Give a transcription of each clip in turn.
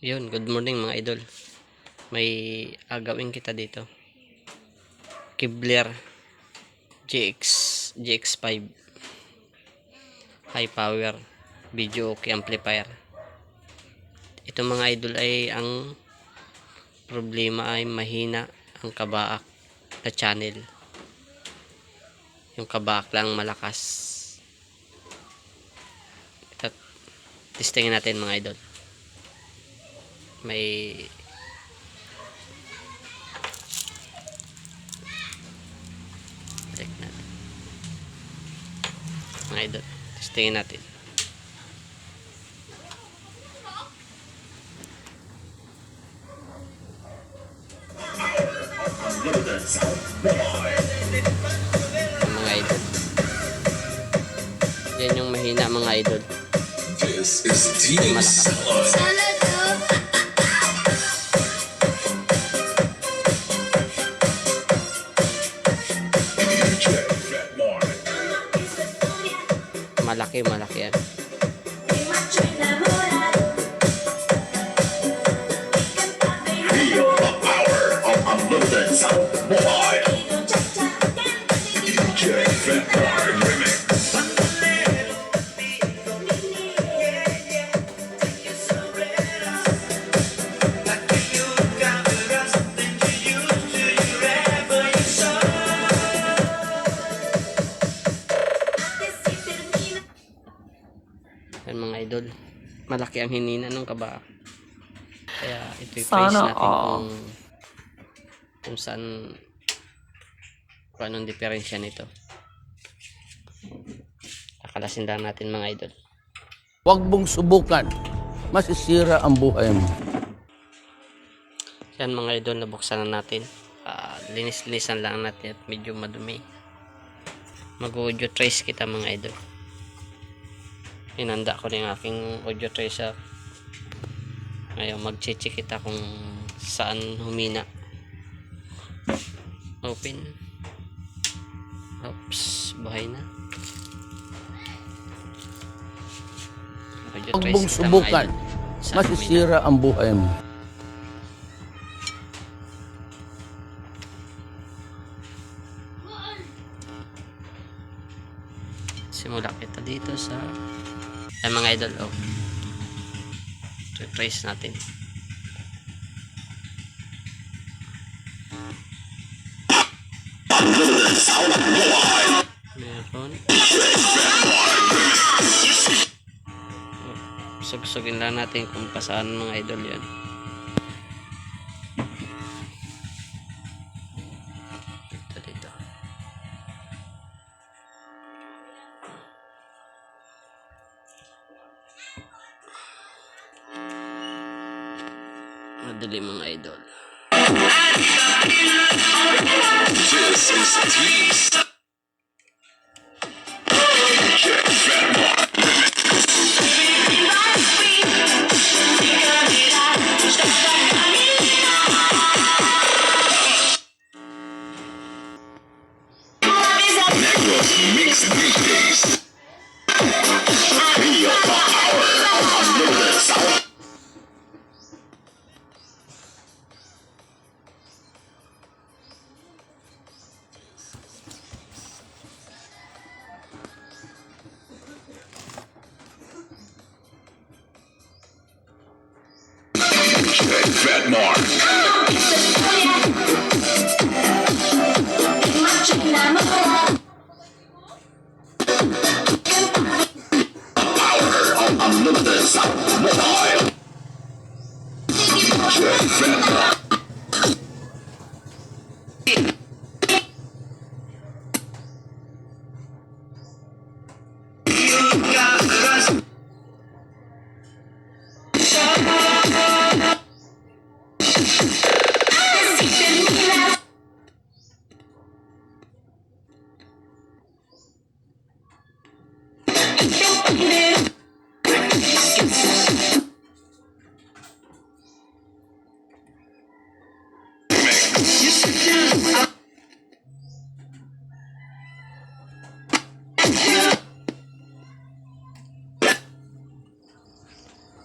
Yun, good morning mga idol. May agawin kita dito. Kibler GX5 high power video okay amplifier. Ito mga idol ay ang problema ay mahina ang kabaak na channel. Yung kabaak lang malakas. Ito, testingin natin mga idol. May check natin mga idol, testingin natin. Mga idol, yan yung mahina mga idol. This is Team Salad. Malaki yan. Feel the power of unlimited sound mobile. DJ Fatmar Remix. Yan mga idol, malaki ang hinina ng kabaak. Kaya ito i-price natin kung saan, kung anong diferensya nito. Kakalasin lang natin mga idol. Huwag mong subukan, masisira ang buhay mo. Yan mga idol, nabuksan na natin. Linis-linisan lang natin at medyo madumi. Mag-audio trace kita mga idol. Inanda ko rin aking audio tracer. Ngayon mag-check kita kung saan humina. Open. Oops, buhay na. Audio Huwag trace mong kita, subukan, mga idol. Saan masisira ang buhay mo. Simula kita dito sa mga idol. Trace natin. Meron. Sugsugin lang natin kung pasaan mga idol yan. Dito. Madali mga idol. This is Team Salad. DJ Fatmar Negros Mix DJs. Feel the power of unlimited sound. DJ Fatmar. Power of unlimited sound mobile. DJ Fatmar.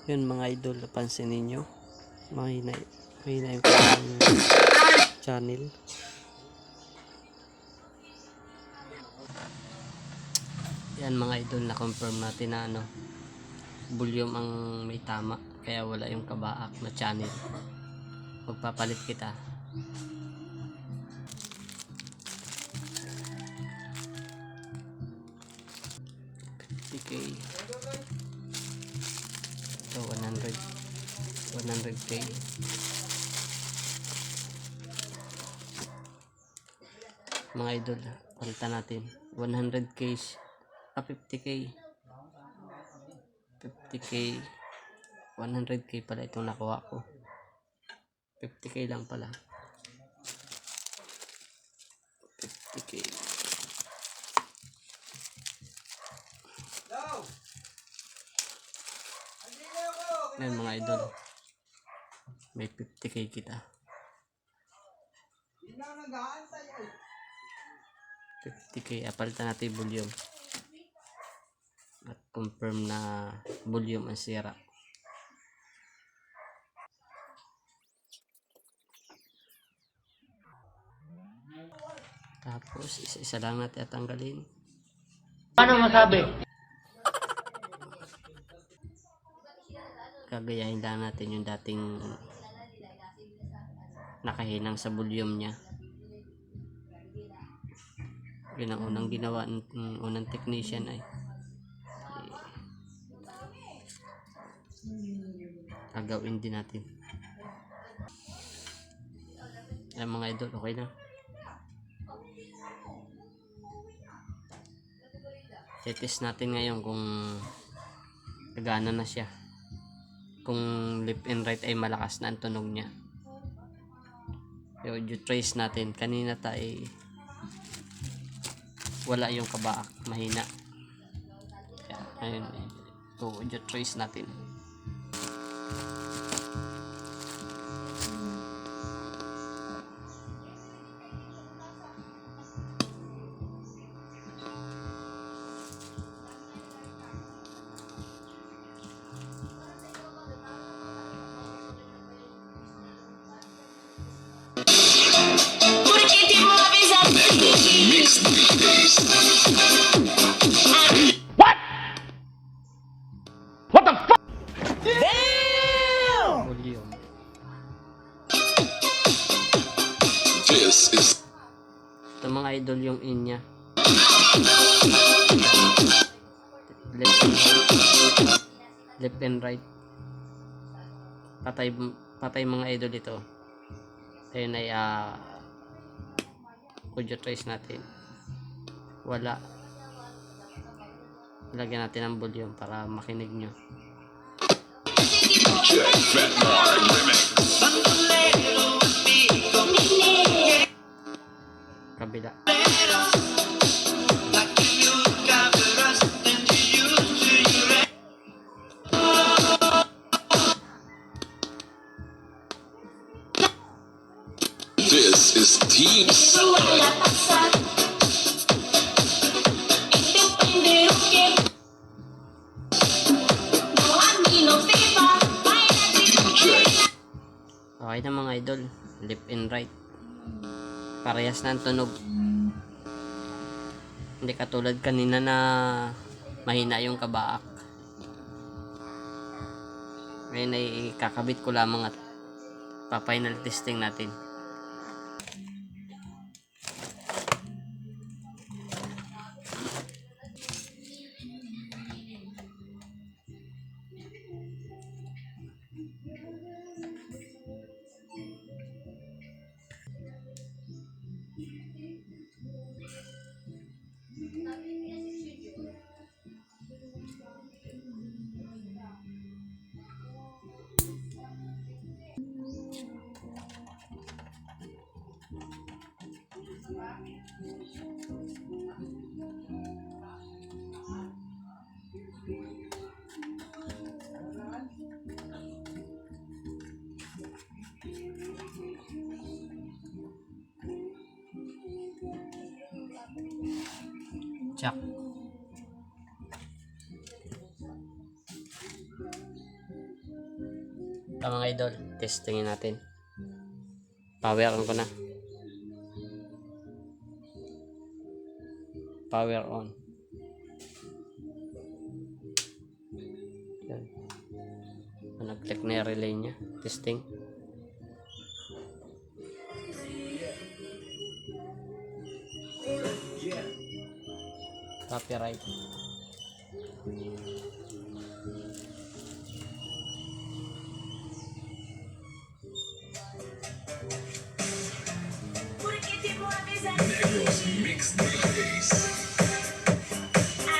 Yun mga idol, napansin ninyo. Mahina yung kanyang channel. Yan mga idol, na confirm natin na volume ang may tama, kaya wala yung kabaak na channel. Magpapalit kita. Okay. So 100k. Mga idol, palitan natin 100k, 50k, 100k pala itong nakuha ko. 50k lang pala. 50k. Ngayon mga idol, may 50k kita. 50k, apalitan natin yung volume at confirm na volume ang sira. Tapos isa lang natin tatanggalin. Paano masabi? Gagayahin lang natin yung dating nakahinang sa volume nya. Yun ang unang ginawa ng unang technician ay gagawin din natin. Ay mga idol, okay na. Test natin ngayon kung gagana na siya, kung left and right ay malakas na ang tunog niya. So, trace natin. Kanina tayo wala yung kabaak, mahina. Kaya ayun, trace natin. Volume. This is Ito mga idol yung in nya. Left and right. Patay mga idol ito. Ayun ay audio trace natin. Wala. Lagyan natin ang volume para makinig nyo. Jet Fatmar Remix. Kabila. This is Team Okay na mga idol, left and right. Parehas na ang tunog. Hindi katulad kanina na mahina yung kabaak. Ngayon ay kakabit ko lamang at pa-final testing natin. Check. Mga idol, testingin natin. Power on ko na. Power on. Yan. Nag-click na yung relay niya. Testing. Copyright. Negros Mix DJs.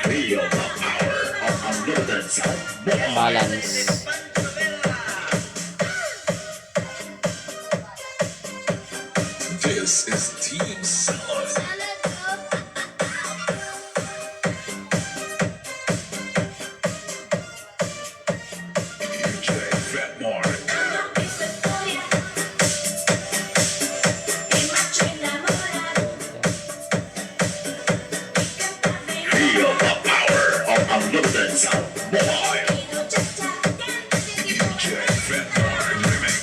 Feel the power of unlimited sound. Boy. Balance. This is Team Salad. DJ Fat Mark. Feel the power of unlimited sound. Boy. DJ Fat Mark remix.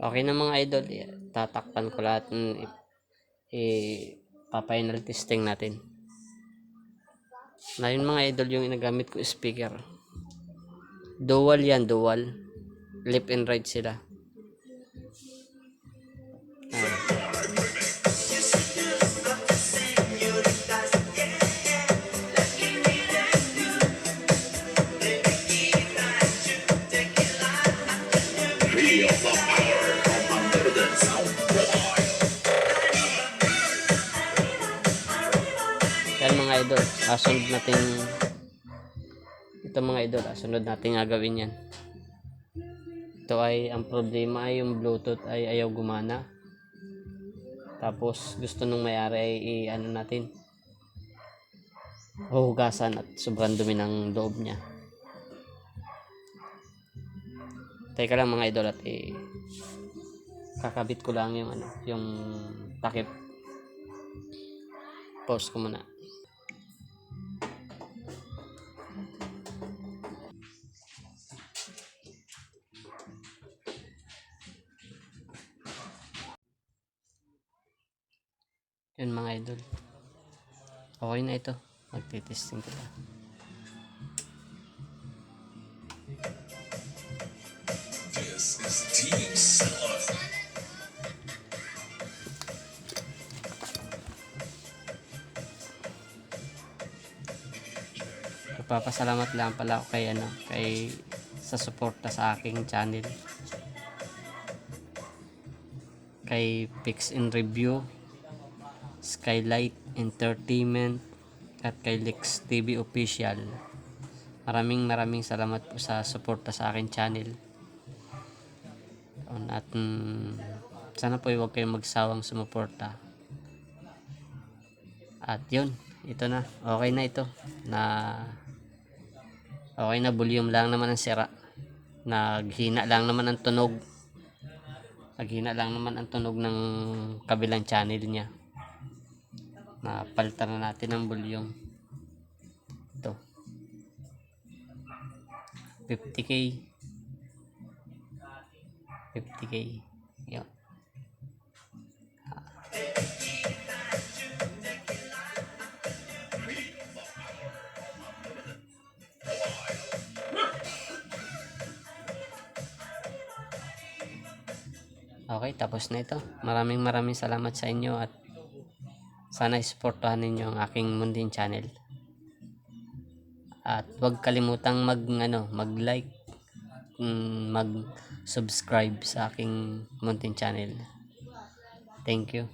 Okay na mga idol, tatakpan ko lahat ng pa-final testing natin. Na yun mga idol, yung inagamit ko speaker. Dual yan, dual. Left and right sila. Feel the power of unlimited sound. Boy. Yan mga idol, sunod natin ito mga idol, sunod natin gagawin yan. Ito ay, ang problema ay yung Bluetooth ay ayaw gumana. Tapos gusto nung may-ari ay ano natin, huhugasan at sobrang dumi ng loob niya. Teka lang mga idol, at kakabit ko lang yung ano, yung takip. Pause ko muna. Yun mga idol, okay na ito. Magtitesting kita. This is Team Salad. Nagpapasalamat lang pala ako kay sa suporta sa aking channel. Kay Pix in Review, Skylight Entertainment, at kay Lex TV Official. Maraming salamat po sa suporta sa aking channel. At sana po huwag kayong magsawang sumuporta. At yun, ito na. Okay na ito. Okay na, volume lang naman ang sira. Naghina lang naman ang tunog. Naghina lang naman ang tunog ng kabilang channel niya. Napalitan na natin ang volume. Ito. 50k. 50k. Yun. Okay, tapos na ito. Maraming salamat sa inyo at sana isuportahan ninyo ang aking Mundin channel. At huwag kalimutang mag-like, mag-subscribe sa aking Mundin channel. Thank you.